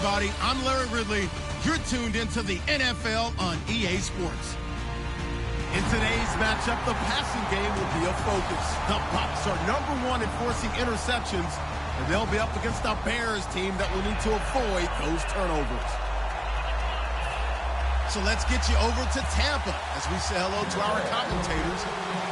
everybody. I'm Larry Ridley. You're tuned into the NFL on EA Sports. In today's matchup, the passing game will be a focus. The Bucs are #1 in forcing interceptions, and they'll be up against a Bears team that will need to avoid those turnovers. So let's get you over to Tampa as we say hello to our commentators,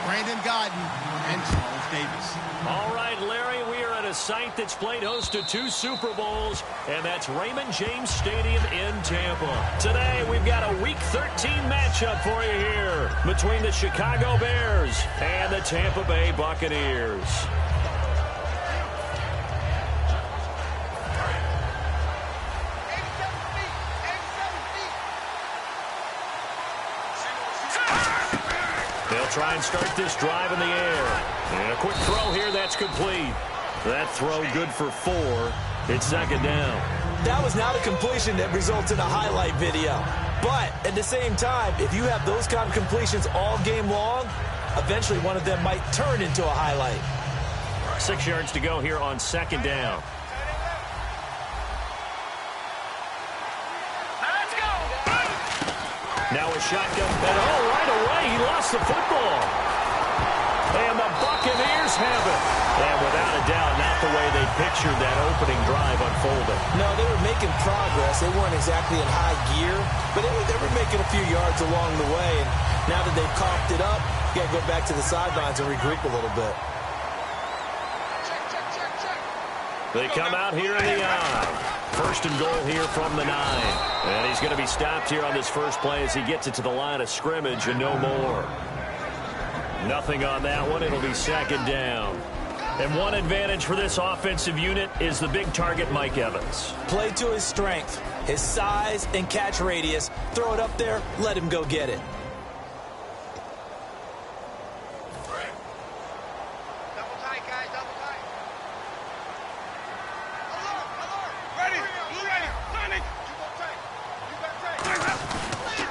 Brandon Godden and Charles Davis. All right, Larry, we are at a site that's played host to 2 Super Bowls, and that's Raymond James Stadium in Tampa. Today, we've got a Week 13 matchup for you here between the Chicago Bears and the Tampa Bay Buccaneers. They'll try and start this drive in the air. And a quick throw here, that's complete. That throw good for 4. It's second down. That was not a completion that results in a highlight video. But at the same time, if you have those kind of completions all game long, eventually one of them might turn into a highlight. 6 yards to go here on second down. Now a shotgun. And right away, he lost the football. And the Buccaneers have it. And without a doubt, not the way they pictured that opening drive unfolding. No, they were making progress. They weren't exactly in high gear, but they were making a few yards along the way. And now that they've coughed it up, you got to go back to the sidelines and regroup a little bit. They come out here in the eye. First and goal here from the 9. And he's going to be stopped here on this first play as he gets it to the line of scrimmage and no more. Nothing on that one. It'll be second down. And one advantage for this offensive unit is the big target, Mike Evans. Play to his strength, his size and catch radius. Throw it up there, let him go get it.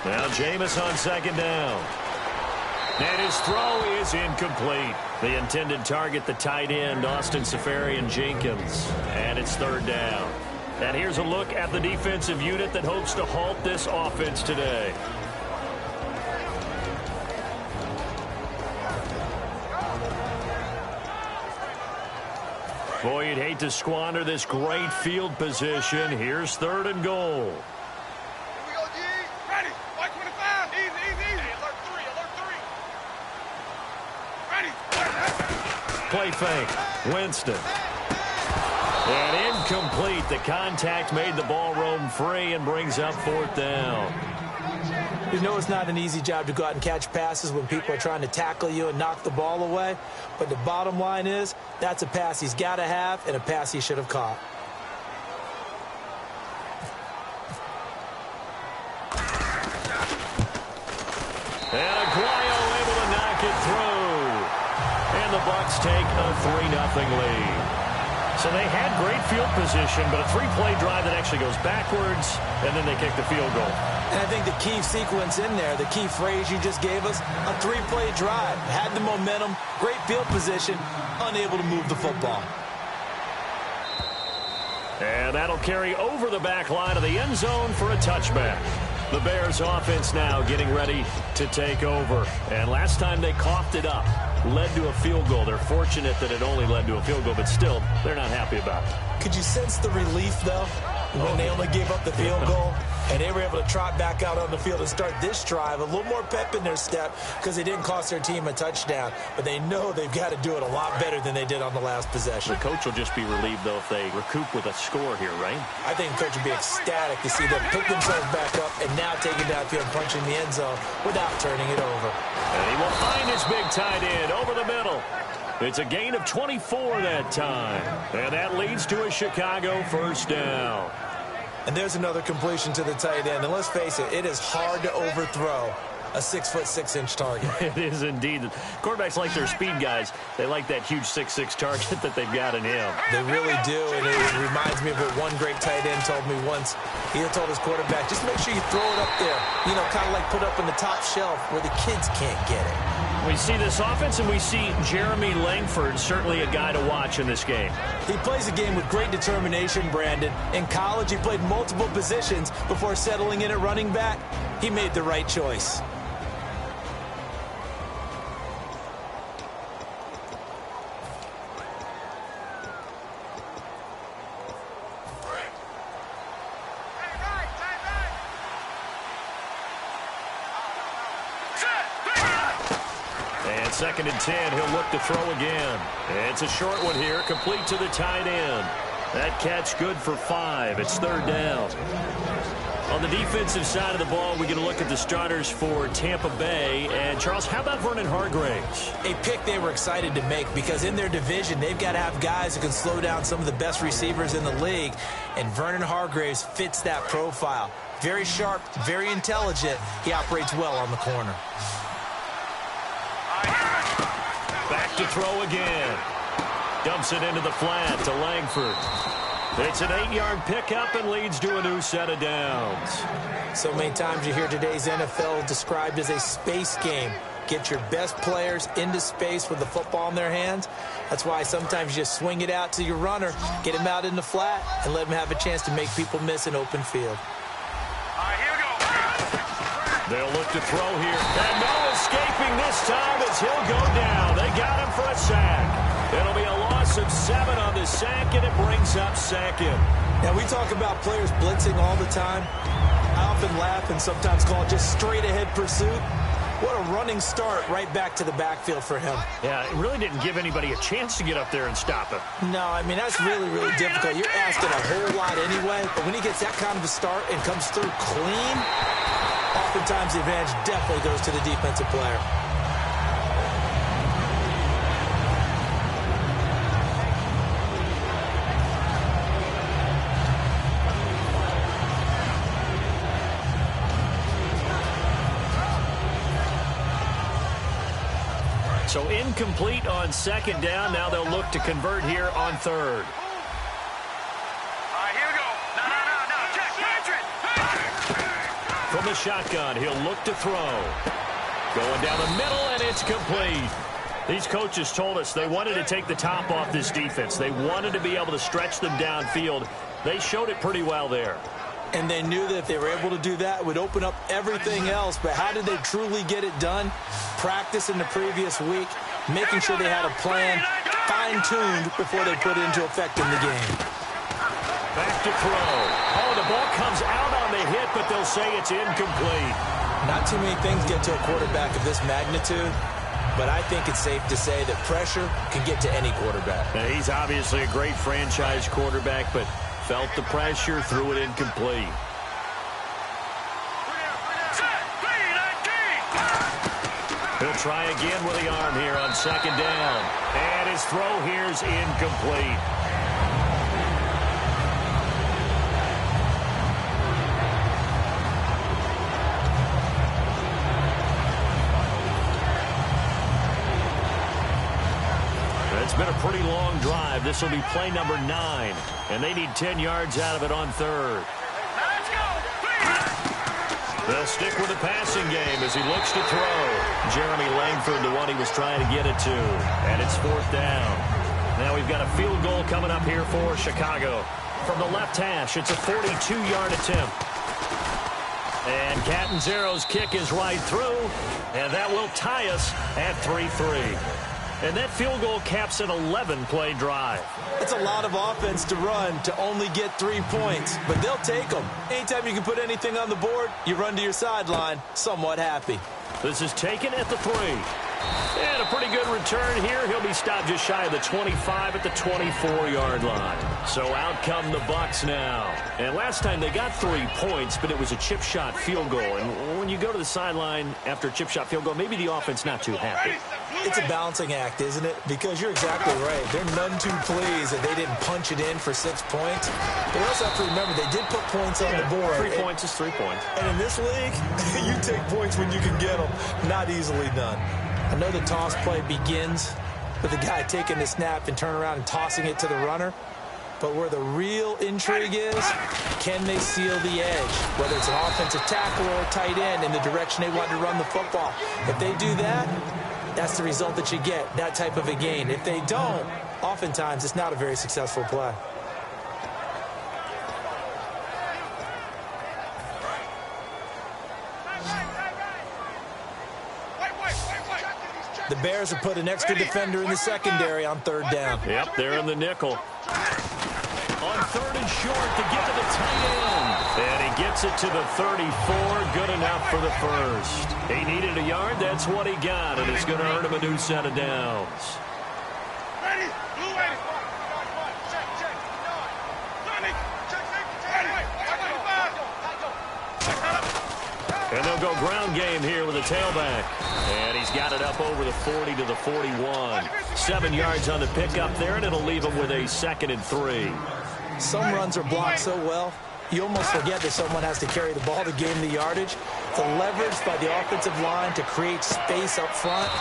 Now Jameis on second down. And his throw is incomplete. The intended target, the tight end, Austin Seferian-Jenkins. And it's third down. And here's a look at the defensive unit that hopes to halt this offense today. Boy, you'd hate to squander this great field position. Here's third and goal. Play fake. Winston. And incomplete. The contact made the ball roam free and brings up fourth down. You know it's not an easy job to go out and catch passes when people are trying to tackle you and knock the ball away. But the bottom line is, that's a pass he's got to have and a pass he should have caught. And Aguayo able to knock it through. And the Bucs take a 3-0 lead. So they had great field position, but a 3-play drive that actually goes backwards, and then they kick the field goal. And I think the key sequence in there, the key phrase you just gave us, a 3-play drive. Had the momentum, great field position, unable to move the football. And that'll carry over the back line of the end zone for a touchback. The Bears offense now getting ready to take over. And last time they coughed it up, led to a field goal. They're fortunate that it only led to a field goal, but still, they're not happy about it. Could you sense the relief, though, when they only gave up the field goal? And they were able to trot back out on the field and start this drive. A little more pep in their step because they didn't cost their team a touchdown. But they know they've got to do it a lot better than they did on the last possession. The coach will just be relieved, though, if they recoup with a score here, right? I think the coach would be ecstatic to see them pick themselves back up and now take it downfield and punch in the end zone without turning it over. And he will find his big tight end over the middle. It's a gain of 24 that time. And that leads to a Chicago first down. And there's another completion to the tight end. And let's face it, it is hard to overthrow a 6'6" target. It is indeed. Quarterbacks like their speed guys. They like that huge 6'6" target that they've got in him. They really do, and it reminds me of what one great tight end told me once. He had told his quarterback, just make sure you throw it up there. You know, kind of like put up on the top shelf where the kids can't get it. We see this offense, and we see Jeremy Langford, certainly a guy to watch in this game. He plays a game with great determination, Brandon. In college, he played multiple positions before settling in at running back. He made the right choice. And 2nd and 10, he'll look to throw again. It's a short one here, complete to the tight end. That catch good for 5. It's 3rd down. On the defensive side of the ball, we're going to look at the starters for Tampa Bay. And, Charles, how about Vernon Hargreaves? A pick they were excited to make because in their division, they've got to have guys who can slow down some of the best receivers in the league. And Vernon Hargreaves fits that profile. Very sharp, very intelligent. He operates well on the corner. Back to throw again. Dumps it into the flat to Langford. It's an 8-yard pickup and leads to a new set of downs. So many times you hear today's NFL described as a space game. Get your best players into space with the football in their hands. That's why sometimes you just swing it out to your runner, get him out in the flat, and let him have a chance to make people miss an open field. They'll look to throw here. And no escaping this time as he'll go down. They got him for a sack. It'll be a loss of 7 on the sack, and it brings up 2nd. Now, we talk about players blitzing all the time. I often laugh and sometimes call it just straight-ahead pursuit. What a running start right back to the backfield for him. Yeah, it really didn't give anybody a chance to get up there and stop him. No, I mean, that's really, really difficult. You're asking a whole lot anyway, but when he gets that kind of a start and comes through clean, oftentimes the advantage definitely goes to the defensive player. So incomplete on 2nd down. Now they'll look to convert here on 3rd. From the shotgun, he'll look to throw. Going down the middle, and it's complete. These coaches told us they wanted to take the top off this defense. They wanted to be able to stretch them downfield. They showed it pretty well there. And they knew that if they were able to do that, it would open up everything else. But how did they truly get it done? Practice in the previous week, making sure they had a plan fine-tuned before they put it into effect in the game. Back to throw. Oh, the ball comes out on the hit, but they'll say it's incomplete. Not too many things get to a quarterback of this magnitude, but I think it's safe to say that pressure can get to any quarterback. Now, he's obviously a great franchise quarterback, but felt the pressure, threw it incomplete. He'll try again with the arm here on 2nd down. And his throw here's incomplete. It's been a pretty long drive. This will be play number 9. And they need 10 yards out of it on 3rd. They'll stick with the passing game as he looks to throw. Jeremy Langford, the one he was trying to get it to. And it's 4th down. Now we've got a field goal coming up here for Chicago. From the left hash, it's a 42-yard attempt. And Catanzaro's kick is right through. And that will tie us at 3-3. And that field goal caps an 11-play drive. It's a lot of offense to run to only get 3 points, but they'll take them. Anytime you can put anything on the board, you run to your sideline somewhat happy. This is taken at the 3. And a pretty good return here. He'll be stopped just shy of the 25 at the 24-yard line. So out come the Bucs now. And last time they got 3 points, but it was a chip shot field goal. And when you go to the sideline after a chip shot field goal, maybe the offense not too happy. It's a balancing act, isn't it? Because you're exactly right. They're none too pleased that they didn't punch it in for 6 points. But you also have to remember they did put points on the board. 3 points is 3 points. And in this league, you take points when you can get them. Not easily done. I know the toss play begins with the guy taking the snap and turn around and tossing it to the runner. But where the real intrigue is, can they seal the edge? Whether it's an offensive tackle or a tight end in the direction they want to run the football. If they do that, that's the result that you get, that type of a gain. If they don't, oftentimes it's not a very successful play. The Bears have put an extra defender in the secondary on third down. Yep, they're in the nickel. On third and short to get to the tight end. And he gets it to the 34. Good enough for the first. He needed a yard. That's what he got. And it's going to earn him a new set of downs. And they'll go ground game here with a tailback. And he's got it up over the 40 to the 41. 7 yards on the pickup there, and it'll leave him with a 2nd and 3. Some runs are blocked so well, you almost forget that someone has to carry the ball to gain the yardage. The leverage by the offensive line to create space up front,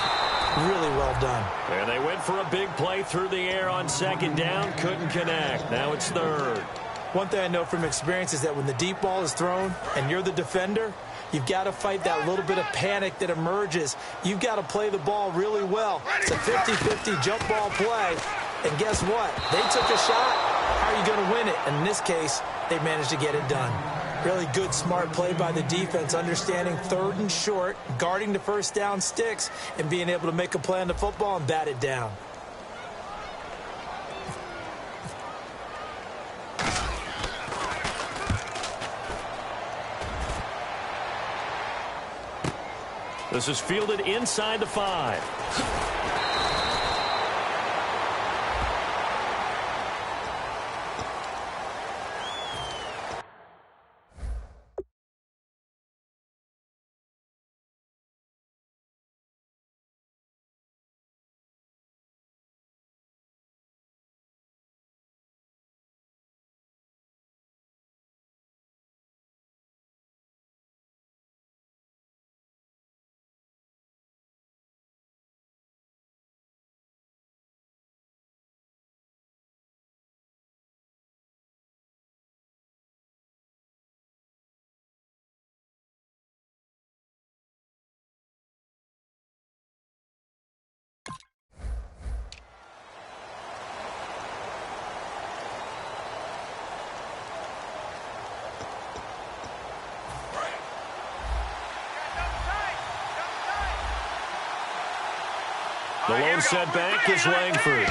really well done. And they went for a big play through the air on 2nd down, couldn't connect. Now it's 3rd. One thing I know from experience is that when the deep ball is thrown and you're the defender, you've got to fight that little bit of panic that emerges. You've got to play the ball really well. It's a 50-50 jump ball play. And guess what? They took a shot. How are you going to win it? And in this case, they managed to get it done. Really good, smart play by the defense, understanding 3rd and short, guarding the first down sticks, and being able to make a play on the football and bat it down. This is fielded inside the 5. The lone setback is Langford.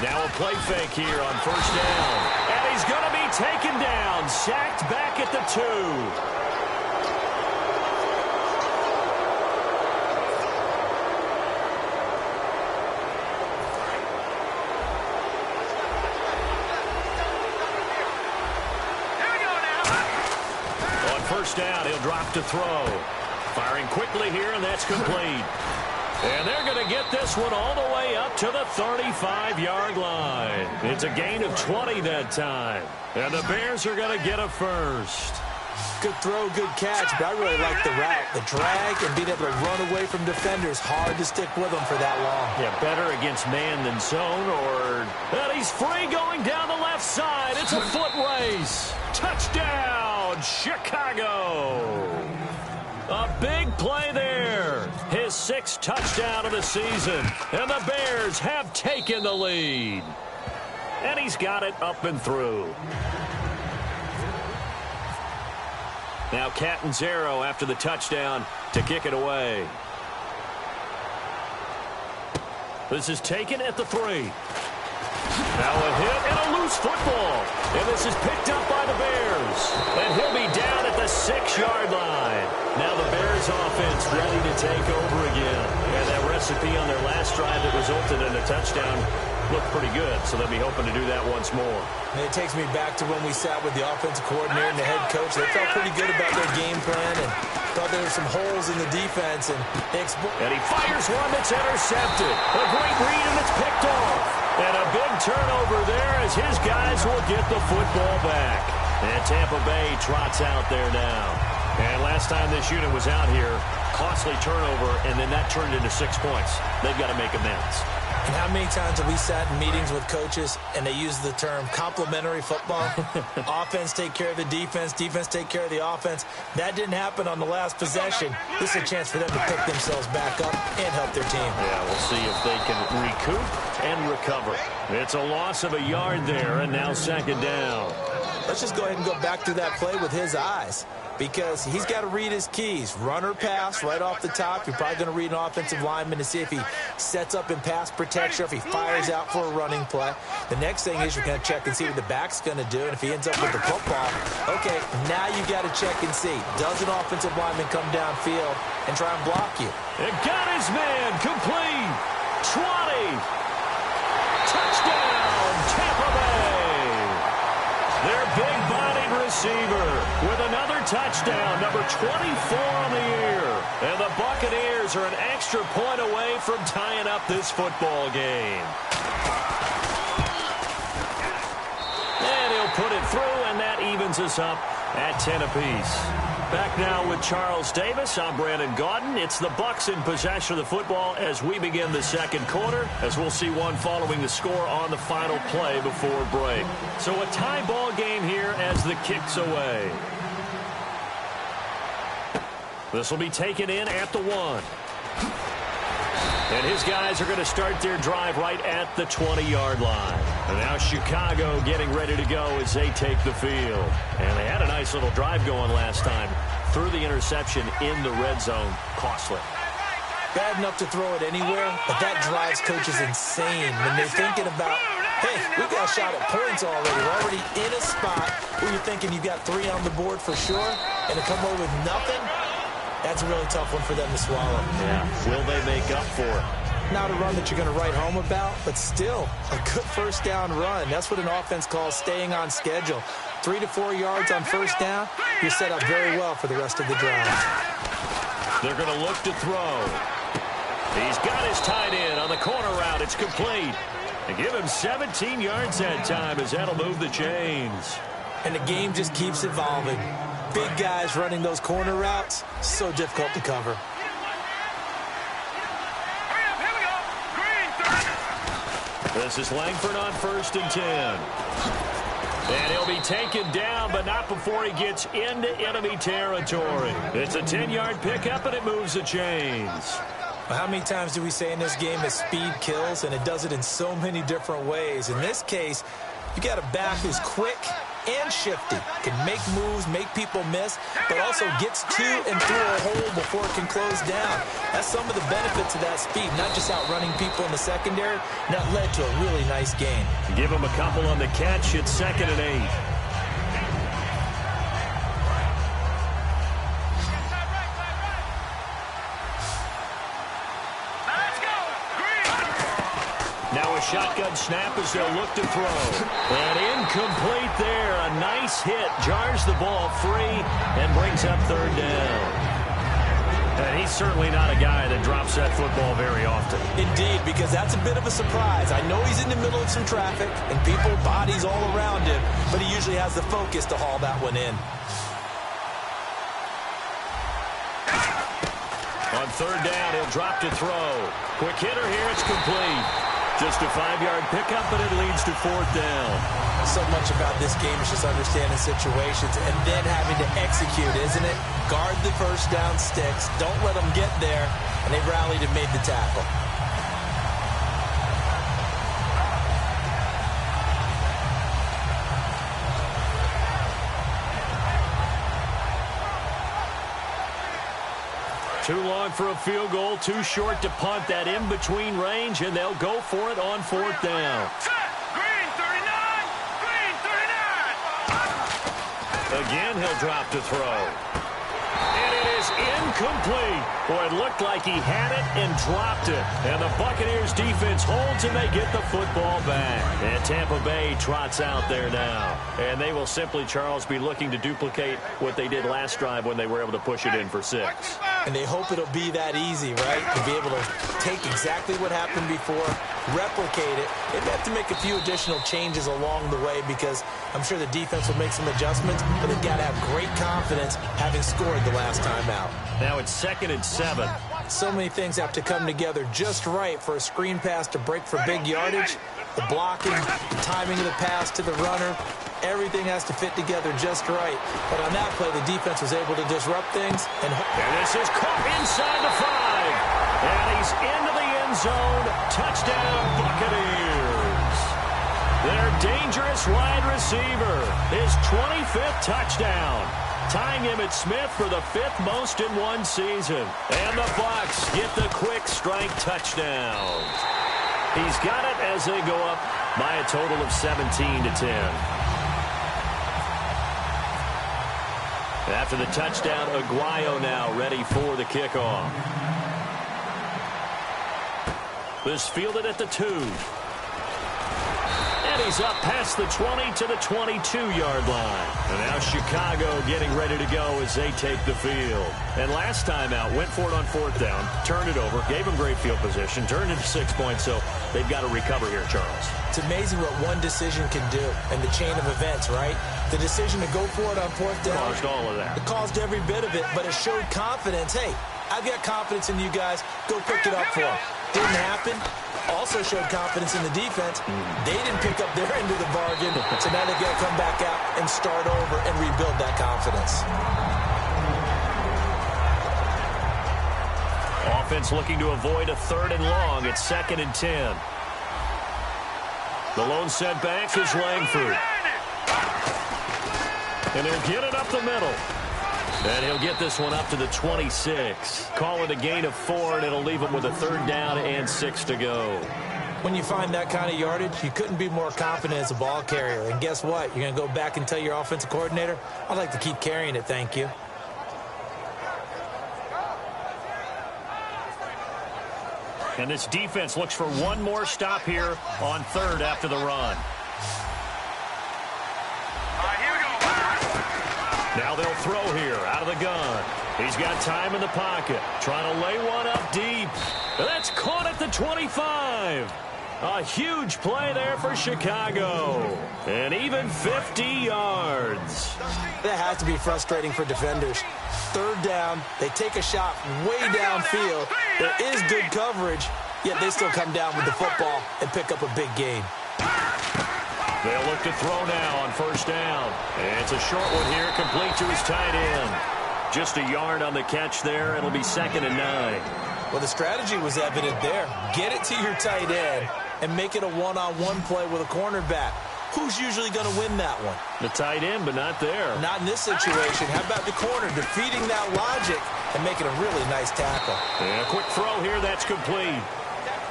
Now a play fake here on 1st down. And he's going to be taken down. Sacked back at the 2. On 1st down, he'll drop to throw. Firing quickly here, and that's complete. And they're going to get this one all the way up to the 35-yard line. It's a gain of 20 that time. And the Bears are going to get a first. Good throw, good catch, but I really like the route. The drag and being able to run away from defenders. Hard to stick with them for that long. Yeah, better against man than zone, or... And he's free going down the left side. It's a foot race. Touchdown, Chicago. A big play there. His 6th touchdown of the season. And the Bears have taken the lead. And he's got it up and through. Now Catanzaro after the touchdown to kick it away. This is taken at the 3. Now a hit and a loose football. And this is picked up by the Bears. And he'll be down at the 6-yard line. Now the Bears offense ready to take over again. And that recipe on their last drive that resulted in a touchdown looked pretty good. So they'll be hoping to do that once more. And it takes me back to when we sat with the offensive coordinator and the head coach. They felt pretty good about their game plan and thought there were some holes in the defense. And he fires one that's intercepted. A great read, and it's picked off. And a big turnover there as his guys will get the football back. And Tampa Bay trots out there now. And last time this unit was out here, costly turnover, and then that turned into 6 points. They've got to make amends. And how many times have we sat in meetings with coaches and they use the term complementary football? Offense take care of the defense, defense take care of the offense. That didn't happen on the last possession. This is a chance for them to pick themselves back up and help their team. Yeah, we'll see if they can recoup and recover. It's a loss of a yard there, and now second down. Let's just go ahead and go back through that play with his eyes, because he's got to read his keys. Run or pass right off the top. You're probably going to read an offensive lineman to see if he sets up in pass protection, if he fires out for a running play. The next thing is you're going to check and see what the back's going to do, and if he ends up with the football, okay, now you got to check and see. Does an offensive lineman come downfield and try and block you? It got his man complete. 20. Touchdown, Tampa Bay. Their big-bodied receiver with another touchdown, number 24 on the year. And the Buccaneers are an extra point away from tying up this football game. And he'll put it through, and that evens us up at 10 apiece. Back now with Charles Davis. I'm Brandon Gaudin. It's the Bucs in possession of the football as we begin the second quarter, as we'll see one following the score on the final play before break. So a tie ball game here as the kick's away. This will be taken in at the 1. And his guys are going to start their drive right at the 20-yard line. And now Chicago getting ready to go as they take the field. And they had a nice little drive going last time. Threw the interception in the red zone. Costly. Bad enough to throw it anywhere, but that drives coaches insane when they're thinking about, hey, we got a shot at points already. We're already in a spot where you're thinking you've got 3 on the board for sure, and to come away with nothing, that's a really tough one for them to swallow. Yeah. Will they make up for it? Not a run that you're going to write home about, but still a good first down run. That's what an offense calls staying on schedule. 3 to 4 yards on first down, you're set up very well for the rest of the drive. They're going to look to throw. He's got his tight end on the corner route. It's complete. And give him 17 yards that time as that'll move the chains. And the game just keeps evolving. Big guys running those corner routes, so difficult to cover. This is Langford on 1st and 10. And he'll be taken down, but not before he gets into enemy territory. It's a 10-yard pickup, and it moves the chains. Well, how many times do we say in this game that speed kills, and it does it in so many different ways? In this case, you got a back who's quick and shifty, can make moves, make people miss, but also gets to and through a hole before it can close down. That's some of the benefits of that speed, not just outrunning people in the secondary, and that led to a really nice gain. Give him a couple on the catch. It's 2nd and 8. Now a shotgun snap as they'll look to throw. And incomplete there. A nice hit. Jars the ball free and brings up 3rd down. And he's certainly not a guy that drops that football very often. Indeed, because that's a bit of a surprise. I know he's in the middle of some traffic and people, bodies all around him, but he usually has the focus to haul that one in. On 3rd down, he'll drop to throw. Quick hitter here. It's complete. Just a 5-yard pickup, but it leads to 4th down. So much about this game is just understanding situations and then having to execute, isn't it? Guard the first down sticks. Don't let them get there. And they rallied and made the tackle. Too long for a field goal, too short to punt. That in-between range, and they'll go for it on 4th down. Green 39! Green 39! Again, he'll drop to throw. And it is incomplete. Boy, it looked like he had it and dropped it. And the Buccaneers defense holds, and they get the football back. And Tampa Bay trots out there now. And they will simply, Charles, be looking to duplicate what they did last drive when they were able to push it in for 6. And they hope it'll be that easy, right? To be able to take exactly what happened before, replicate it. They may have to make a few additional changes along the way because I'm sure the defense will make some adjustments, but they've got to have great confidence having scored the last time out. Now it's 2nd and 7. So many things have to come together just right for a screen pass to break for big yardage. The blocking, the timing of the pass to the runner, everything has to fit together just right. But on that play, the defense was able to disrupt things. And this is caught inside the 5. And he's into the end zone. Touchdown, Buccaneers. Their dangerous wide receiver, his 25th touchdown. Tying Emmitt Smith for the 5th most in one season. And the Bucs get the quick strike touchdown. He's got it as they go up by a total of 17-10. After the touchdown, Aguayo now ready for the kickoff. This fielded at the 2. And he's up past the 20 to the 22-yard line. And now Chicago getting ready to go as they take the field. And last time out, went for it on 4th down, turned it over, gave them great field position, turned into 6 points, so they've got to recover here, Charles. It's amazing what one decision can do in the chain of events, right? The decision to go for it on 4th down. Caused all of that. It caused every bit of it, but it showed confidence. Hey, I've got confidence in you guys. Go pick it up for them. Didn't happen. Also showed confidence in the defense. They didn't pick up their end of the bargain, so now they've got to come back out and start over and rebuild that confidence. Offense looking to avoid a 3rd and long. It's 2nd and 10. The lone setback is Langford. And he'll get it up the middle. And he'll get this one up to the 26. Call it a gain of 4, and it'll leave him with a 3rd down and 6 to go. When you find that kind of yardage, you couldn't be more confident as a ball carrier. And guess what? You're going to go back and tell your offensive coordinator, I'd like to keep carrying it, thank you. And this defense looks for one more stop here on 3rd after the run. Now they'll throw here out of the gun. He's got time in the pocket. Trying to lay one up deep. That's caught at the 25. A huge play there for Chicago. And even 50 yards. That has to be frustrating for defenders. 3rd down, they take a shot way downfield. There is good coverage, yet they still come down with the football and pick up a big gain. They'll look to throw now on 1st down. And it's a short one here, complete to his tight end. Just a yard on the catch there. It'll be 2nd and 9. Well, the strategy was evident there. Get it to your tight end and make it a one-on-one play with a cornerback. Who's usually going to win that one? The tight end, but not there. Not in this situation. How about the corner defeating that logic and making a really nice tackle? And a quick throw here. That's complete.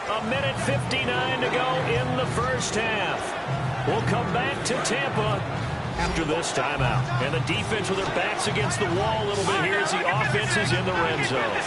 1:59 to go in the first half. We'll come back to Tampa after this timeout. And the defense with their backs against the wall a little bit here as the offense is in the red zone.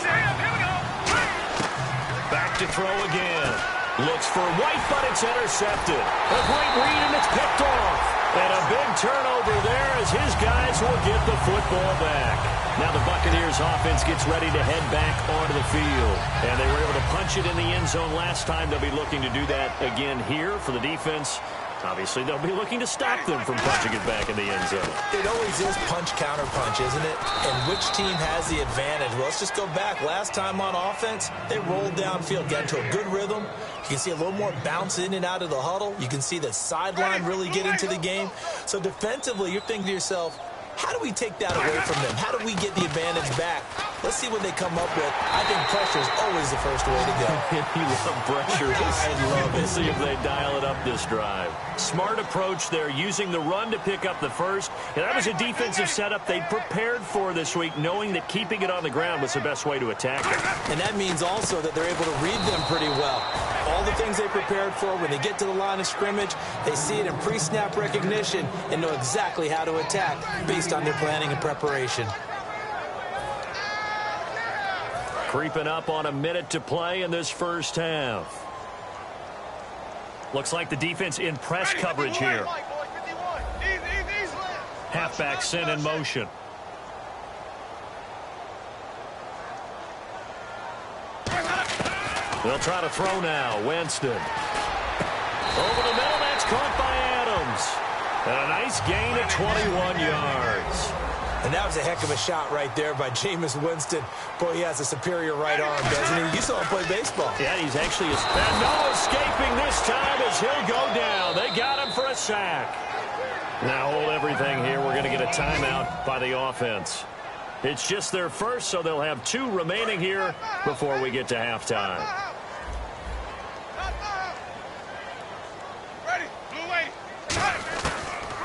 Back to throw again. Looks for White, but it's intercepted. A great read, and it's picked off. And a big turnover there as his guys will get the football back. Now the Buccaneers offense gets ready to head back onto the field. And they were able to punch it in the end zone last time. They'll be looking to do that again here for the defense. Obviously, they'll be looking to stop them from punching it back in the end zone. It always is punch-counter-punch, isn't it? And which team has the advantage? Well, let's just go back. Last time on offense, they rolled downfield, got into a good rhythm. You can see a little more bounce in and out of the huddle. You can see the sideline really get into the game. So defensively, you're thinking to yourself, how do we take that away from them? How do we get the advantage back? Let's see what they come up with. I think pressure is always the first way to go. You love pressure. I love it. We'll see if they dial it up this drive. Smart approach there, using the run to pick up the first. And that was a defensive setup they prepared for this week, knowing that keeping it on the ground was the best way to attack it. And that means also that they're able to read them pretty well. All the things they prepared for, when they get to the line of scrimmage, they see it in pre-snap recognition and know exactly how to attack based on their planning and preparation. Creeping up on a minute to play in this first half. Looks like the defense in press coverage here. Halfback sent in motion. They'll try to throw now. Winston. Over the middle, that's caught by Adams. And a nice gain of 21 yards. And that was a heck of a shot right there by Jameis Winston. Boy, he has a superior right arm, doesn't he? You saw him play baseball. Yeah, he's actually no escaping this time as he'll go down. They got him for a sack. Now hold everything here. We're going to get a timeout by the offense. It's just their first, so they'll have 2 remaining here before we get to halftime.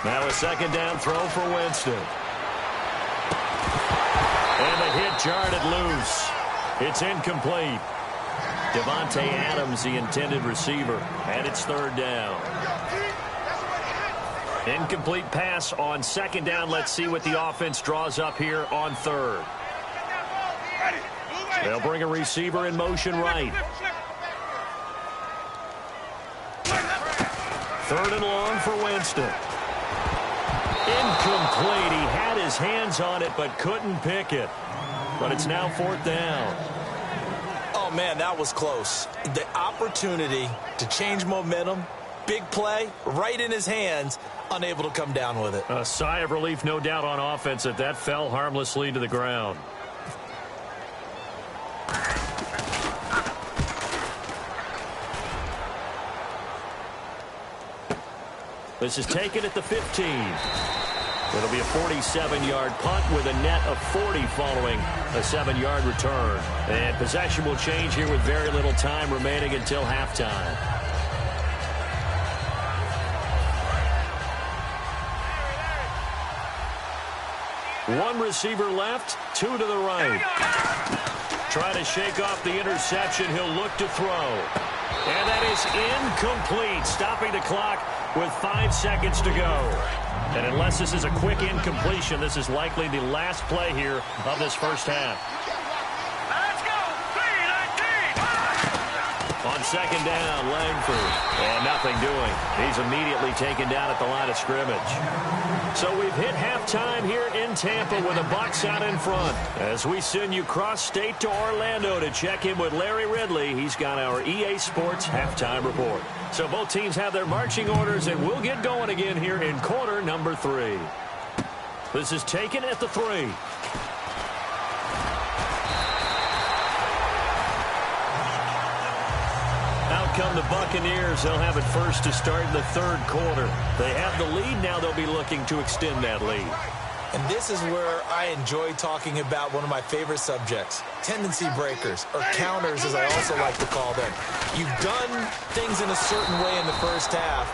Now a second down throw for Winston. And the hit jarred it loose. It's incomplete. Devontae Adams, the intended receiver, and it's third down. Incomplete pass on second down. Let's see what the offense draws up here on third. They'll bring a receiver in motion right. Third and long for Winston. Incomplete. He had his hands on it but couldn't pick it. But it's now fourth down. Oh, man, that was close. The opportunity to change momentum, big play, right in his hands, unable to come down with it. A sigh of relief, no doubt, on offense that fell harmlessly to the ground. This is taken at the 15. It'll be a 47-yard punt with a net of 40 following a 7-yard return. And possession will change here with very little time remaining until halftime. One receiver left, 2 to the right. Trying to shake off the interception. He'll look to throw. And that is incomplete, stopping the clock with 5 seconds to go. And unless this is a quick incompletion, this is likely the last play here of this first half. Let's go. 3-19. On second down, Langford. And nothing doing. He's immediately taken down at the line of scrimmage. So we've hit halftime here in Tampa with the Bucs out in front. As we send you cross-state to Orlando to check in with Larry Ridley. He's got our EA Sports halftime report. So both teams have their marching orders, and we'll get going again here in quarter number 3. This is taken at the 3. Out come the Buccaneers. They'll have it first to start in the third quarter. They have the lead. Now they'll be looking to extend that lead. And this is where I enjoy talking about one of my favorite subjects, tendency breakers, or counters as I also like to call them. You've done things in a certain way in the first half,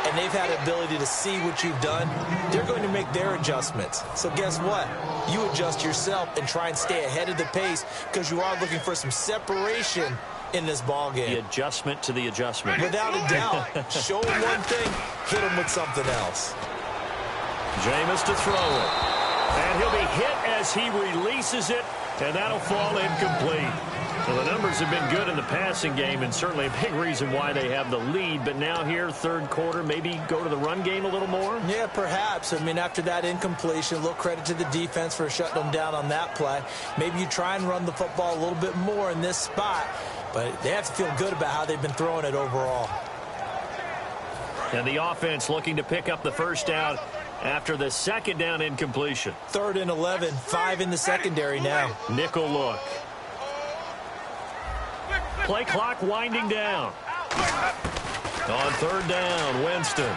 and they've had the ability to see what you've done. They're going to make their adjustments. So guess what? You adjust yourself and try and stay ahead of the pace because you are looking for some separation in this ball game. The adjustment to the adjustment. Without a doubt. Show him one thing, hit him with something else. Jameis to throw it. And he'll be hit as he releases it, and that'll fall incomplete. So the numbers have been good in the passing game, and certainly a big reason why they have the lead. But now here, third quarter, maybe go to the run game a little more? Yeah, perhaps. I mean, after that incompletion, a little credit to the defense for shutting them down on that play. Maybe you try and run the football a little bit more in this spot, but they have to feel good about how they've been throwing it overall. And the offense looking to pick up the first down after the second down incompletion. 3rd and 11, 5 in the secondary now. Nickel look. Play clock winding down. On third down, Winston.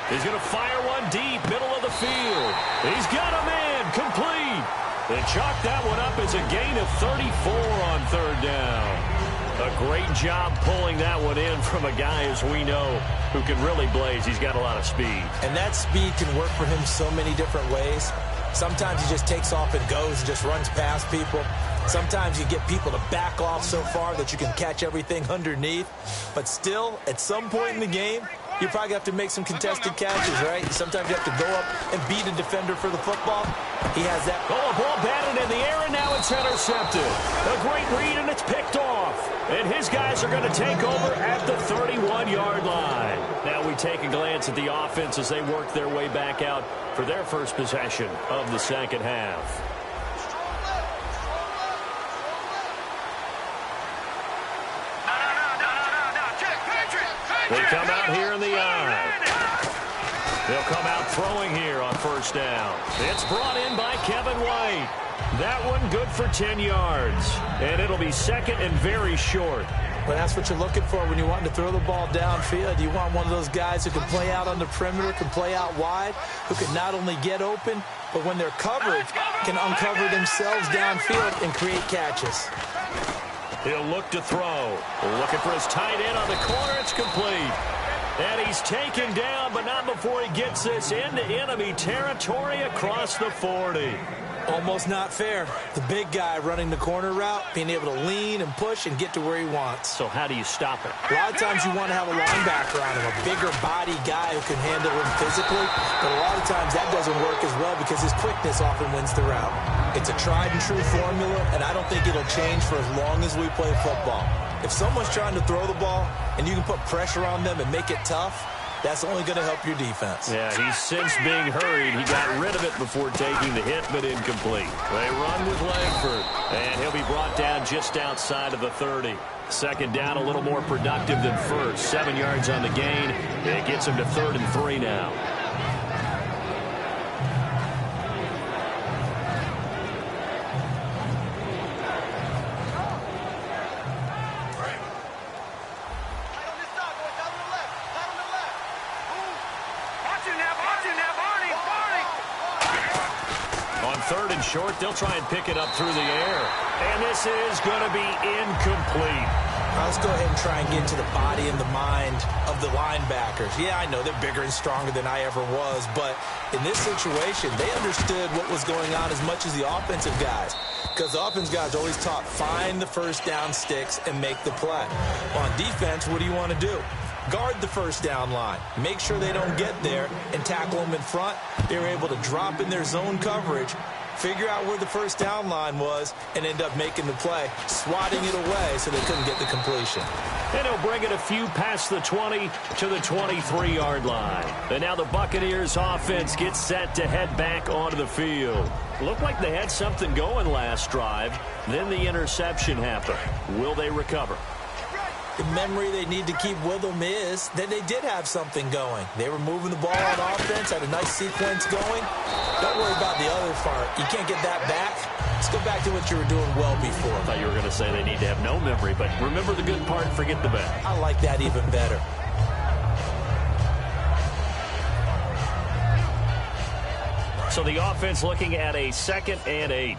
He's going to fire one deep, middle of the field. He's got a man, complete. They chalk that one up as a gain of 34 on third down. A great job pulling that one in from a guy, as we know, who can really blaze. He's got a lot of speed. And that speed can work for him so many different ways. Sometimes he just takes off and goes and just runs past people. Sometimes you get people to back off so far that you can catch everything underneath. But still, at some point in the game, you probably have to make some contested catches, right? Sometimes you have to go up and beat a defender for the football. He has that. Oh, a ball batted in the air, and now it's intercepted. A great read, and it's picked off. And his guys are going to take over at the 31-yard line. Now we take a glance at the offense as they work their way back out for their first possession of the second half. They come out here in the I. They'll come out throwing here on first down. It's brought in by Kevin White. That one good for 10 yards. And it'll be second and very short. But that's what you're looking for when you want to throw the ball downfield. You want one of those guys who can play out on the perimeter, can play out wide, who can not only get open, but when they're covered, can uncover themselves downfield and create catches. He'll look to throw. Looking for his tight end on the corner. It's complete. And he's taken down, but not before he gets this into enemy territory across the 40. Almost not fair. The big guy running the corner route, being able to lean and push and get to where he wants. So how do you stop it? A lot of times you want to have a linebacker on him, a bigger body guy who can handle him physically. But a lot of times that doesn't work as well because his quickness often wins the route. It's a tried and true formula, and I don't think it'll change for as long as we play football. If someone's trying to throw the ball and you can put pressure on them and make it tough, that's only going to help your defense. Yeah, he's since being hurried. He got rid of it before taking the hit, but incomplete. They run with Langford, and he'll be brought down just outside of the 30. Second down, a little more productive than first. 7 yards on the gain. It gets him to 3rd and 3 now. Short, they'll try and pick it up through the air. And this is going to be incomplete. Let's go ahead and try and get to the body and the mind of the linebackers. Yeah, I know they're bigger and stronger than I ever was, but in this situation, they understood what was going on as much as the offensive guys. Because the offensive guys always taught, find the first down sticks and make the play. On defense, what do you want to do? Guard the first down line. Make sure they don't get there and tackle them in front. They were able to drop in their zone coverage, figure out where the first down line was, and end up making the play, swatting it away so they couldn't get the completion. And he'll bring it a few past the 20 to the 23-yard line. And now the Buccaneers offense gets set to head back onto the field. Looked like they had something going last drive. Then the interception happened. Will they recover? The memory they need to keep with them is that they did have something going. They were moving the ball on offense, had a nice sequence going. Don't worry about the other part. You can't get that back. Let's go back to what you were doing well before. I thought you were going to say they need to have no memory, but remember the good part, forget the bad. I like that even better. So the offense looking at a 2nd and 8.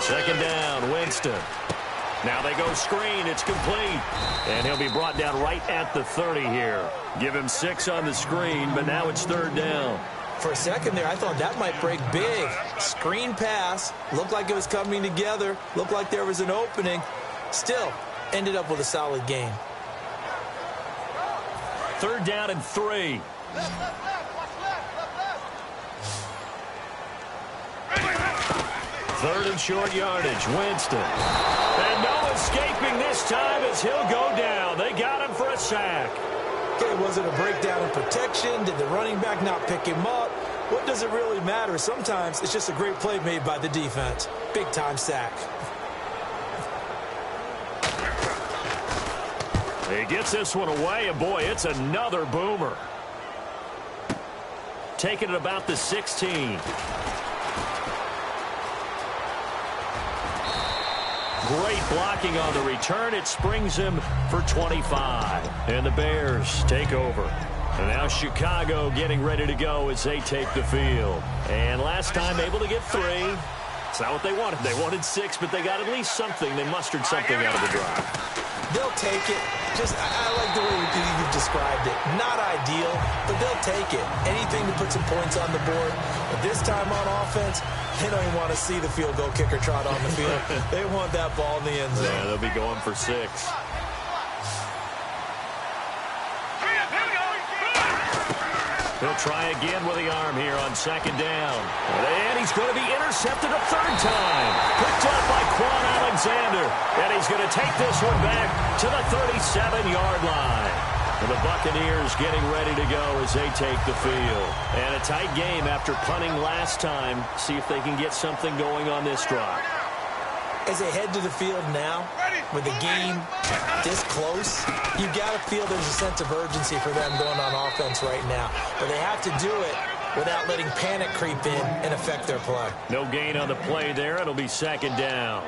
Second down, Winston. Now they go screen. It's complete. And he'll be brought down right at the 30 here. Give him 6 on the screen, but now it's 3rd down. For a second there, I thought that might break big. Screen pass. Looked like it was coming together. Looked like there was an opening. Still, ended up with a solid game. 3rd down and 3. Third and short yardage, Winston. And no escaping this time as he'll go down. They got him for a sack. Okay, was it a breakdown in protection? Did the running back not pick him up? What does it really matter? Sometimes it's just a great play made by the defense. Big-time sack. He gets this one away, and boy, it's another boomer. Taking it about the 16. Great blocking on the return. It springs him for 25. And the Bears take over. And now Chicago getting ready to go as they take the field. And last time able to get 3. It's not what they wanted. They wanted 6, but they got at least something. They mustered something out of the drive. They'll take it. I like the way you've described it. Not ideal, but they'll take it. Anything to put some points on the board. But this time on offense, they don't even want to see the field goal kicker trot on the field. They want that ball in the end zone. Yeah, they'll be going for 6. He'll try again with the arm here on 2nd down. And he's going to be intercepted a 3rd time. Picked up by Quan Alexander. And he's going to take this one back to the 37-yard line. And the Buccaneers getting ready to go as they take the field. And a tight game after punting last time. See if they can get something going on this drive. As they head to the field now, with the game this close, you got to feel there's a sense of urgency for them going on offense right now. But they have to do it without letting panic creep in and affect their play. No gain on the play there. It'll be second down.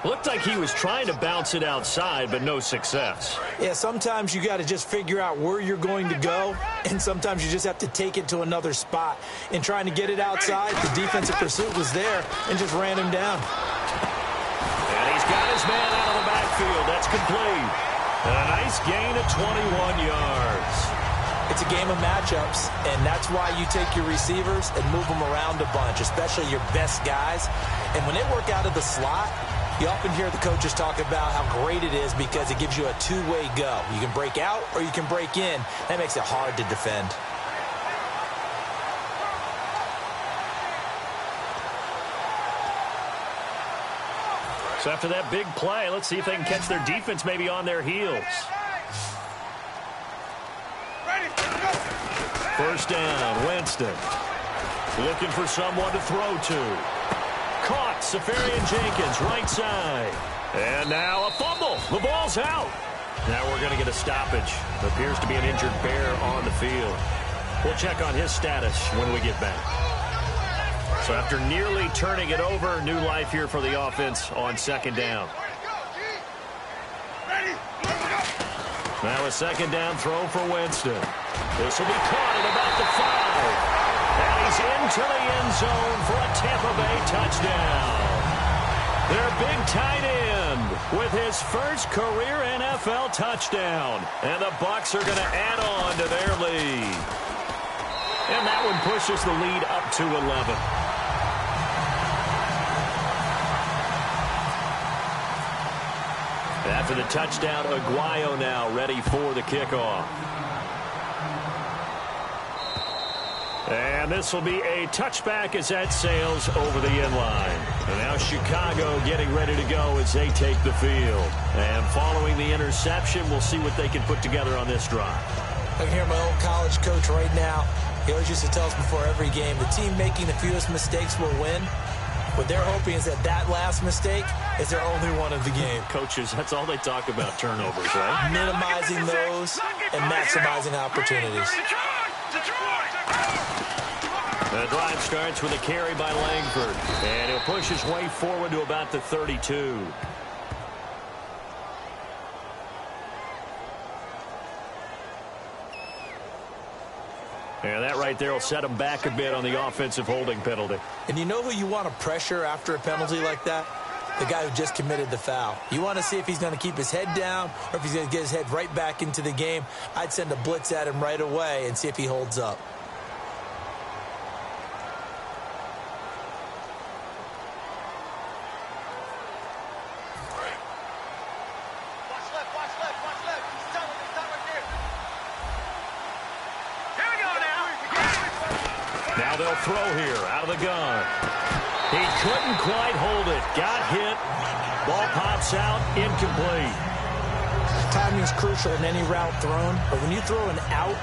Looked like he was trying to bounce it outside, but no success. Yeah, sometimes you got to just figure out where you're going to go, and sometimes you just have to take it to another spot. In trying to get it outside, the defensive pursuit was there and just ran him down. And he's got his man out of the backfield. That's complete. And a nice gain of 21 yards. It's a game of matchups, and that's why you take your receivers and move them around a bunch, especially your best guys. And when they work out of the slot, you often hear the coaches talk about how great it is because it gives you a two-way go. You can break out or you can break in. That makes it hard to defend. So after that big play, let's see if they can catch their defense maybe on their heels. First down, Winston. Looking for someone to throw to. Caught, Safarian-Jenkins, right side. And now a fumble. The ball's out. Now we're going to get a stoppage. Appears to be an injured Bear on the field. We'll check on his status when we get back. So after nearly turning it over, new life here for the offense on second down. Now a second down throw for Winston. This will be caught at about the 5. And he's into the end zone for a Tampa Bay touchdown. Their big tight end with his first career NFL touchdown. And the Bucs are going to add on to their lead. And that one pushes the lead up to 11. After the touchdown, Aguayo now ready for the kickoff. And this will be a touchback as that sails over the end line. And now Chicago getting ready to go as they take the field. And following the interception, we'll see what they can put together on this drive. I can hear my old college coach right now. He always used to tell us before every game, the team making the fewest mistakes will win. What they're hoping is that that last mistake is their only one of the game. Coaches, that's all they talk about, turnovers, right? Minimizing those and maximizing opportunities. The drive starts with a carry by Langford. And he'll push his way forward to about the 32. And that right there will set him back a bit on the offensive holding penalty. And you know who you want to pressure after a penalty like that? The guy who just committed the foul. You want to see if he's going to keep his head down or if he's going to get his head right back into the game. I'd send a blitz at him right away and see if he holds up. Now they'll throw here out of the gun. He couldn't quite hold it. Got hit. Ball pops out. Incomplete. Timing is crucial in any route thrown, but when you throw an out,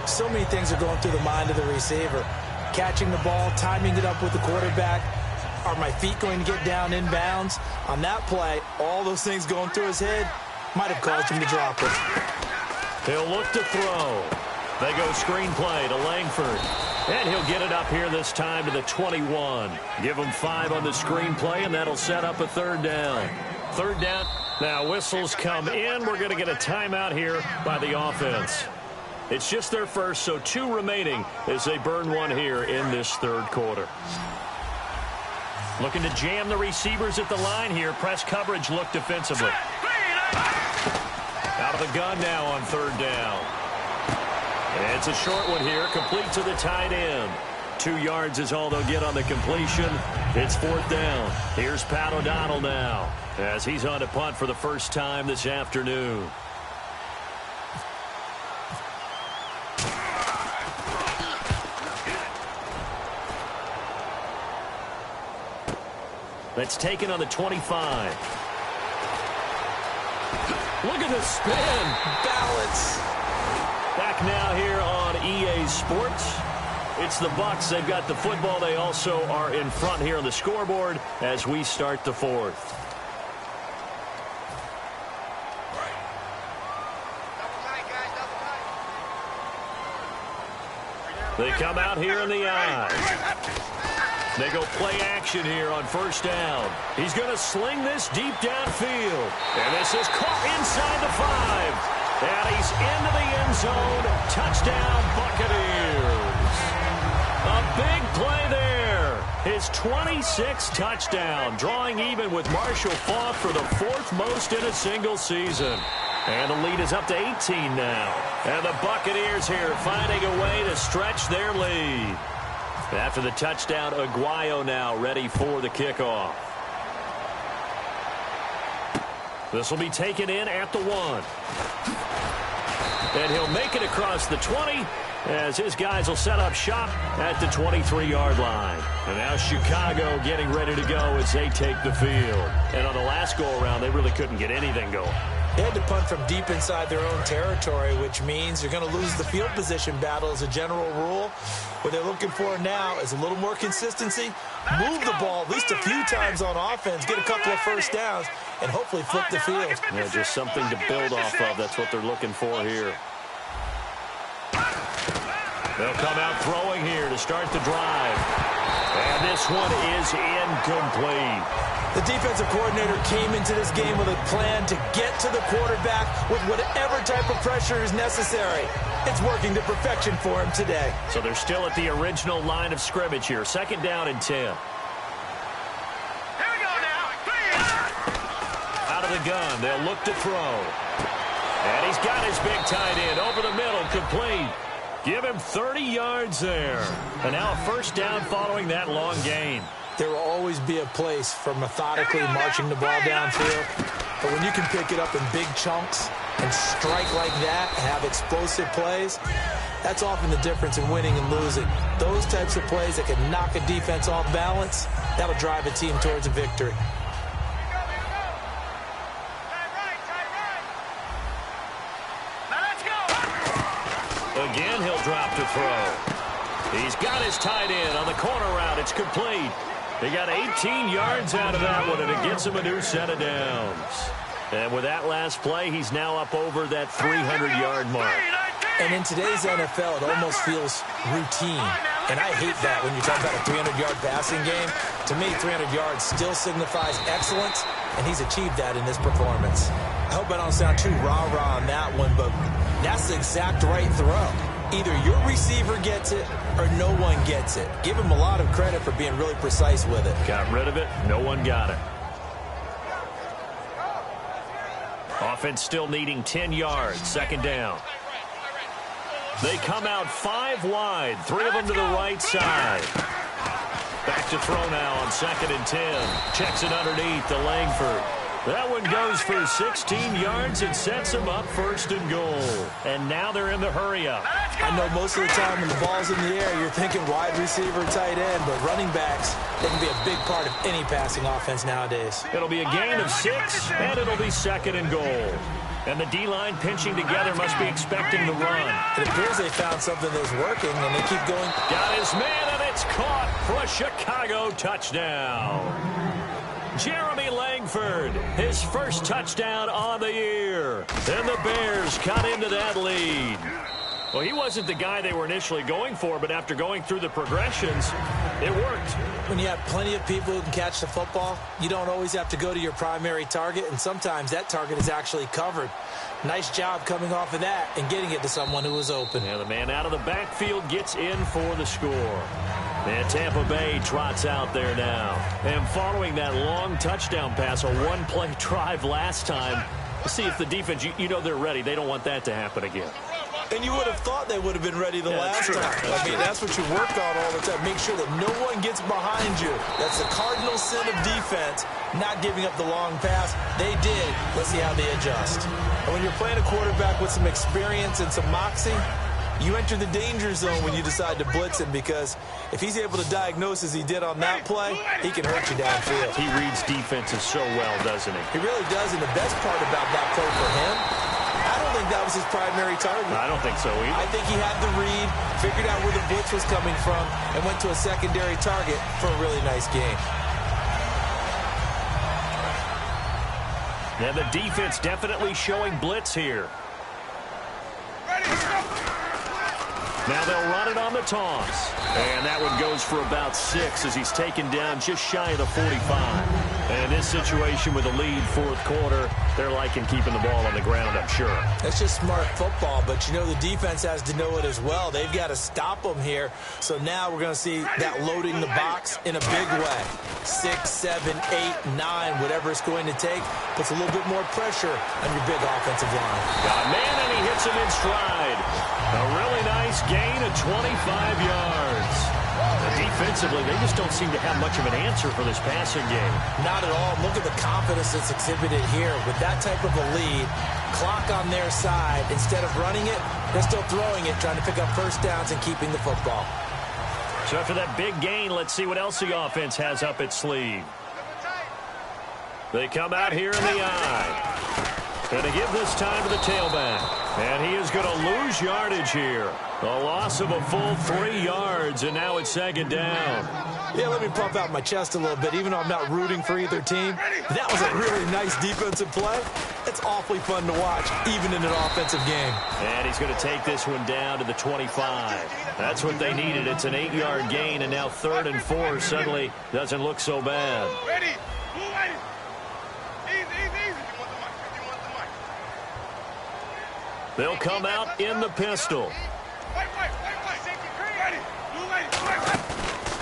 so many things are going through the mind of the receiver. Catching the ball, timing it up with the quarterback. Are my feet going to get down inbounds? On that play, all those things going through his head might have caused him to drop it. He'll look to throw. They go screen play to Langford. And he'll get it up here this time to the 21. Give him 5 on the screen play, and that'll set up a third down. Third down. Now whistles come in. We're going to get a timeout here by the offense. It's just their first, so 2 remaining as they burn one here in this third quarter. Looking to jam the receivers at the line here. Press coverage look defensively. Out of the gun now on third down. And it's a short one here, complete to the tight end. 2 yards is all they'll get on the completion. It's fourth down. Here's Pat O'Donnell now as he's on to punt for the first time this afternoon. That's taken on the 25. Look at the spin. Balance. Back now here on EA Sports. It's the Bucs. They've got the football. They also are in front here on the scoreboard as we start the fourth. They come out here in the I. They go play action here on first down. He's going to sling this deep downfield. And this is caught inside the 5. And he's into the end zone. Touchdown, Buccaneers. A big play there. His 26th touchdown, drawing even with Marshall Faulk for the 4th most in a single season. And the lead is up to 18 now. And the Buccaneers here finding a way to stretch their lead. After the touchdown, Aguayo now ready for the kickoff. This will be taken in at the 1. And he'll make it across the 20 as his guys will set up shop at the 23-yard line. And now Chicago getting ready to go as they take the field. And on the last go-around, they really couldn't get anything going. They had to punt from deep inside their own territory, which means you're going to lose the field position battle as a general rule. What they're looking for now is a little more consistency, move the ball at least a few times on offense, get a couple of first downs, and hopefully flip the field. Yeah, just something to build off of. That's what they're looking for here. They'll come out throwing here to start the drive. And this one is incomplete. The defensive coordinator came into this game with a plan to get to the quarterback with whatever type of pressure is necessary. It's working to perfection for him today. So they're still at the original line of scrimmage here. 2nd down and 10. Here we go now. Out of the gun, they'll look to throw. And he's got his big tight end over the middle, complete. Give him 30 yards there. And now a first down following that long gain. There will always be a place for methodically marching the ball downfield. But when you can pick it up in big chunks and strike like that, have explosive plays, that's often the difference in winning and losing. Those types of plays that can knock a defense off balance, that'll drive a team towards a victory. Again, he'll drop to throw. He's got his tight end on the corner route. It's complete. He got 18 yards out of that one, and it gets him a new set of downs. And with that last play, he's now up over that 300-yard mark. And in today's NFL, it almost feels routine. And I hate that when you talk about a 300-yard passing game. To me, 300 yards still signifies excellence, and he's achieved that in this performance. I hope I don't sound too rah-rah on that one, but that's the exact right throw. Either your receiver gets it or no one gets it. Give him a lot of credit for being really precise with it. Got rid of it. No one got it. Offense still needing 10 yards. 2nd down. They come out 5 wide. 3 of them to the right side. Back to throw now on 2nd and 10. Checks it underneath to Langford. That one goes for 16 yards and sets them up 1st and goal. And now they're in the hurry-up. I know most of the time when the ball's in the air, you're thinking wide receiver, tight end, but running backs, they can be a big part of any passing offense nowadays. It'll be a gain of 6, and it'll be 2nd and goal. And the D-line pinching together must be expecting the run. It appears they found something that's working, and they keep going. Got his man, and it's caught for a Chicago touchdown. Jeremy Langford, his first touchdown on the year. And the Bears cut into that lead. Well, he wasn't the guy they were initially going for, but after going through the progressions, it worked. When you have plenty of people who can catch the football, you don't always have to go to your primary target, and sometimes that target is actually covered. Nice job coming off of that and getting it to someone who was open. Yeah, the man out of the backfield gets in for the score. And Tampa Bay trots out there now. And following that long touchdown pass, a one-play drive last time, let's see if the defense, you know they're ready. They don't want that to happen again. And you would have thought they would have been ready the last time. I mean, that's what you work on all the time. Make sure that no one gets behind you. That's the cardinal sin of defense, not giving up the long pass. They did. Let's see how they adjust. And when you're playing a quarterback with some experience and some moxie, you enter the danger zone when you decide to blitz him, because if he's able to diagnose as he did on that play, he can hurt you downfield. He reads defenses so well, doesn't he? He really does, and the best part about that play for him, I don't think that was his primary target. I don't think so either. I think he had the read, figured out where the blitz was coming from, and went to a secondary target for a really nice game. And the defense definitely showing blitz here. Now they'll run it on the toss. And that one goes for about 6 as he's taken down just shy of the 45. And in this situation with a lead fourth quarter, they're liking keeping the ball on the ground, I'm sure. That's just smart football, but you know the defense has to know it as well. They've got to stop them here. So now we're going to see that loading the box in a big way. 6, 7, 8, 9, whatever it's going to take, puts a little bit more pressure on your big offensive line. Got a man, and he hits him in stride. A really nice gain of 25 yards. Defensively, they just don't seem to have much of an answer for this passing game. Not at all. Look at the confidence that's exhibited here. With that type of a lead, clock on their side, instead of running it, they're still throwing it, trying to pick up first downs and keeping the football. So after that big gain, let's see what else the offense has up its sleeve. They come out here in the eye. Going to give this time to the tailback. And he is going to lose yardage here. A loss of a full 3 yards, and now it's second down. Yeah, let me pump out my chest a little bit, even though I'm not rooting for either team. That was a really nice defensive play. It's awfully fun to watch, even in an offensive game. And he's going to take this one down to the 25. That's what they needed. It's an 8-yard gain, and now 3rd and 4 suddenly doesn't look so bad. Ready. Easy. They'll come out in the pistol.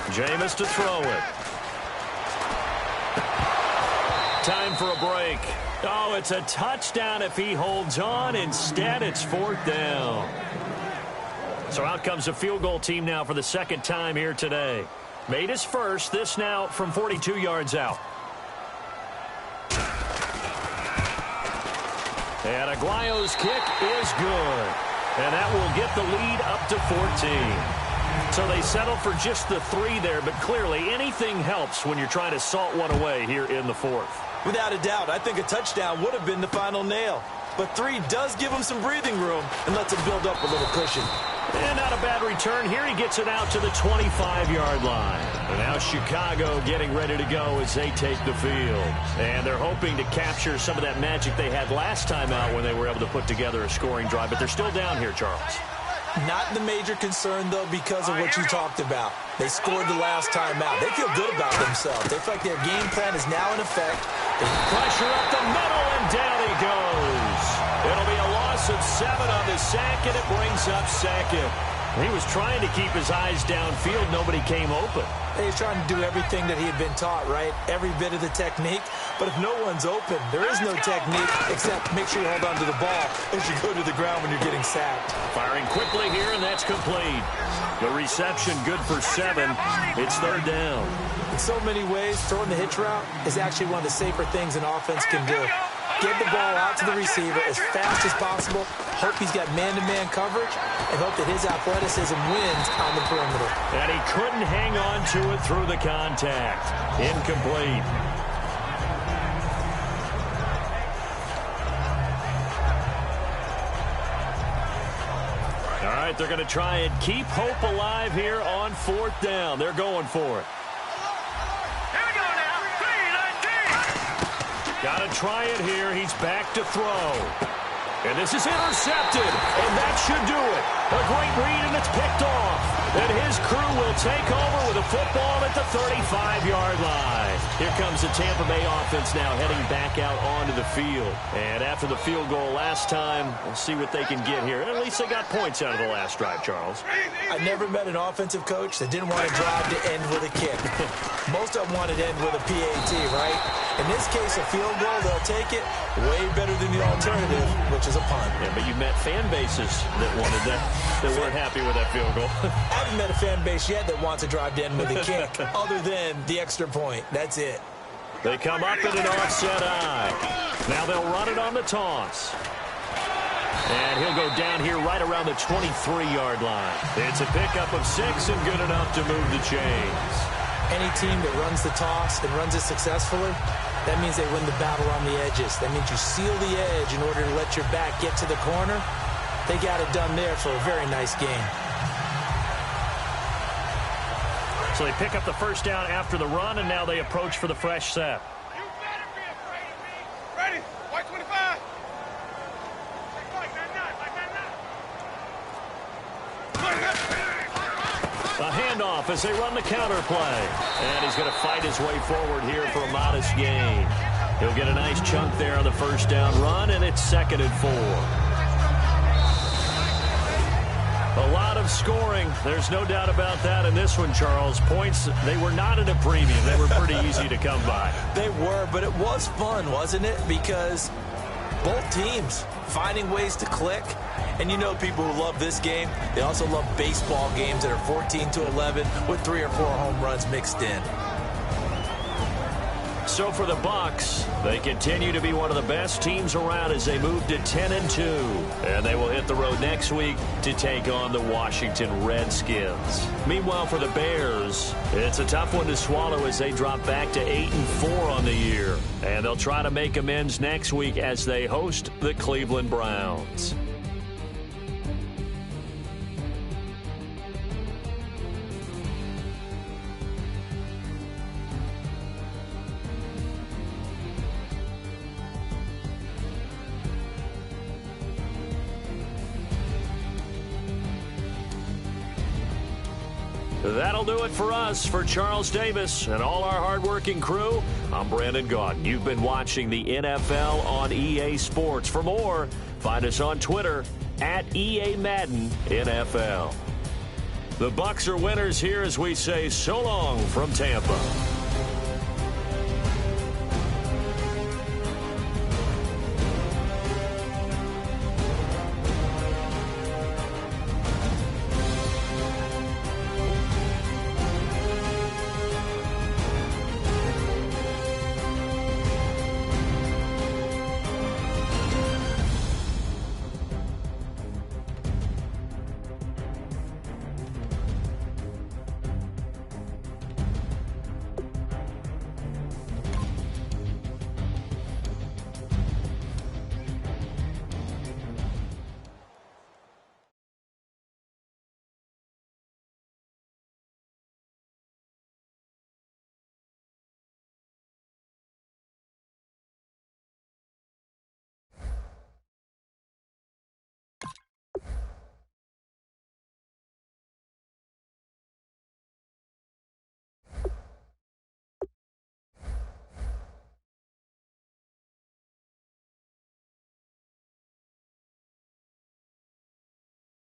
Jameis to throw it. Time for a break. Oh, it's a touchdown if he holds on. Instead, it's 4th down. So out comes the field goal team now for the second time here today. Made his first. This now from 42 yards out. And Aguayo's kick is good. And that will get the lead up to 14. So they settle for just the 3 there, but clearly anything helps when you're trying to salt one away here in the 4th. Without a doubt, I think a touchdown would have been the final nail. But 3 does give him some breathing room and lets him build up a little cushion. And not a bad return here. He gets it out to the 25-yard line. And now Chicago getting ready to go as they take the field. And they're hoping to capture some of that magic they had last time out when they were able to put together a scoring drive. But they're still down here, Charles. Not the major concern, though, because of what you talked about. They scored the last time out. They feel good about themselves. They feel like their game plan is now in effect. They pressure up the middle, and down he goes. It'll be a loss of 7 on the sack, and it brings up 2nd. He was trying to keep his eyes downfield. Nobody came open. He's trying to do everything that he had been taught, right? Every bit of the technique. But if no one's open, there is no technique except make sure you hold on to the ball as you go to the ground when you're getting sacked. Firing quickly here, and that's complete. The reception good for 7. It's 3rd down. In so many ways, throwing the hitch route is actually one of the safer things an offense can do. Get the ball out to the receiver as fast as possible, hope he's got man-to-man coverage, and hope that his athleticism wins on the perimeter. And he couldn't hang on to it through the contact. Incomplete. All right, they're going to try and keep hope alive here on 4th down. They're going for it. Got to try it here. He's back to throw. And this is intercepted. And that should do it. A great read, and it's picked off. And his crew will take over with a football at the 35-yard line. Here comes the Tampa Bay offense now heading back out onto the field. And after the field goal last time, we'll see what they can get here. At least they got points out of the last drive, Charles. I never met an offensive coach that didn't want to drive to end with a kick. Most of them wanted to end with a PAT, right? In this case, a field goal, they'll take it way better than the alternative, which is a punt. Yeah, but you met fan bases that wanted that, that weren't happy with that field goal. I haven't met a fan base yet that wants to drive to end with a kick, other than the extra point. That's it. They come up in an offset eye. Now they'll run it on the toss. And he'll go down here right around the 23-yard line. It's a pickup of 6 and good enough to move the chains. Any team that runs the toss and runs it successfully, that means they win the battle on the edges. That means you seal the edge in order to let your back get to the corner. They got it done there for a very nice game. So they pick up the first down after the run, and now they approach for the fresh set. You better be afraid of me. Ready? White 25. Like that. A handoff as they run the counter play. And he's going to fight his way forward here for a modest gain. He'll get a nice chunk there on the first down run, and it's 2nd and 4. A lot of scoring. There's no doubt about that in this one, Charles. Points, they were not at a premium. They were pretty easy to come by. They were, but it was fun, wasn't it? Because both teams finding ways to click. And you know people who love this game, they also love baseball games that are 14-11 with 3 or 4 home runs mixed in. So for the Bucs, they continue to be one of the best teams around as they move to 10-2. And they will hit the road next week to take on the Washington Redskins. Meanwhile, for the Bears, it's a tough one to swallow as they drop back to 8-4 on the year. And they'll try to make amends next week as they host the Cleveland Browns. That'll do it for us. For Charles Davis and all our hardworking crew, I'm Brandon Gaudin. You've been watching the NFL on EA Sports. For more, find us on Twitter at EA Madden NFL. The Bucs are winners here as we say so long from Tampa.